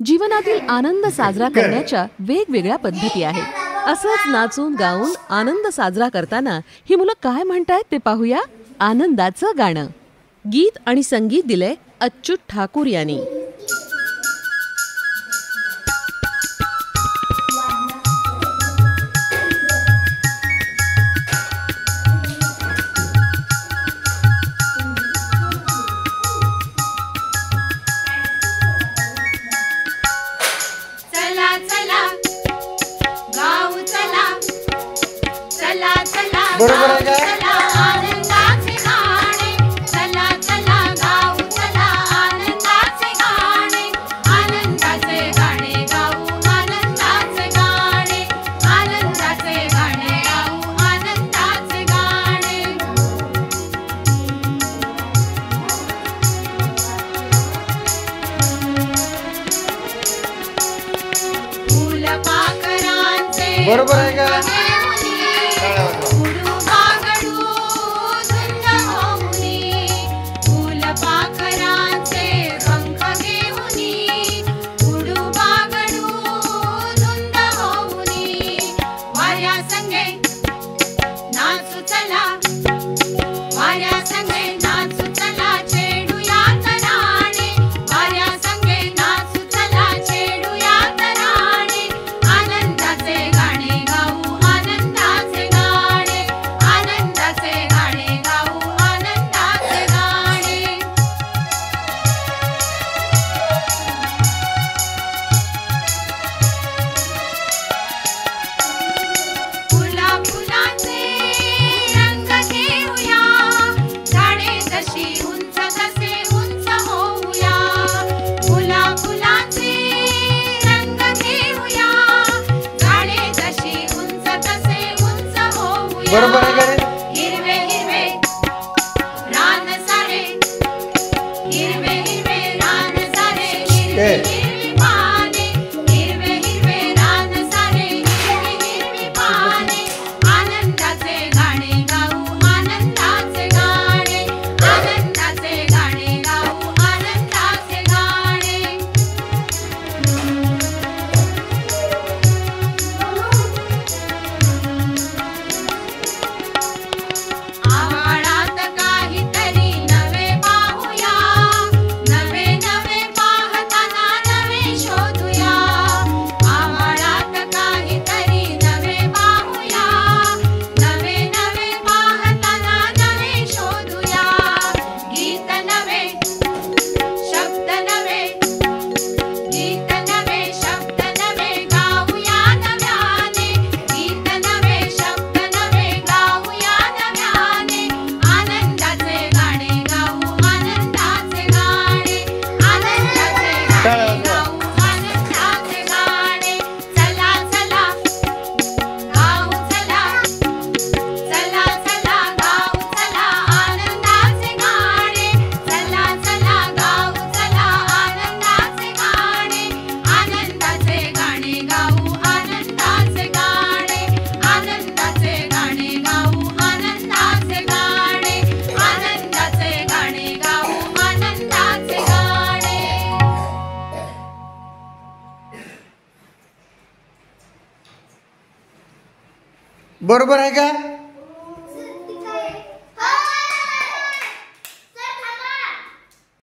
जीवनातील आनंद साजरा करण्याच्या वेगवेगळ्या पद्धती आहेत। असंच नाचून गाऊन आनंद साजरा करताना ही मुलं काय म्हणतायत ते पाहूया। आनंदाचं गाणं, गीत आणि संगीत दिले अच्युत ठाकूर यांनी। बरोबर आहे का? बरोबर आहे का? बरोबर आहे का रे? हिरवे हिरवे रान सारे, हिरवे हिरवे रान सारे, हिरवे हिरवी पाने, हिरवे हिरवे रान सारे, हिरवी हिरवी पाने, आनंदाचे गाणे गाऊ, आनंदाचे गाणे, आनंदाचे गाणे गाऊ, आनंदाचे गाणे। आभाळात काहीतरी नवे पाहूया, नवे नवे पाहताना नवे शोधूया। आभाळात काहीतरी नवे पाहूया, नवे नवे पाहताना नवे शोधूया। गीत नवे, शब्द नवे, गीत नवे, शब्द नवे, गाऊया नव्याने। गीत नवे, शब्द नवे, गाऊया नव्याने। आनंदाचे गाणे गाऊ, आनंदाचे गाणे, आनंदाचे गाणे गाऊ, आनंदाचे गाणे। चला चला गाऊ चला, चला चला गाऊ चला, आनंदाचे गाणे। चला चला गाऊ चला, आनंदाचे गाणे, आनंदाचे गाणे गाऊ, आनंदाचे गाणे, आनंदाचे गाणे गाऊ, आनंदाचे गाणे, आनंदाचे गाणे गाऊ, आनंदाचे गाणे। बरोबर आहे का?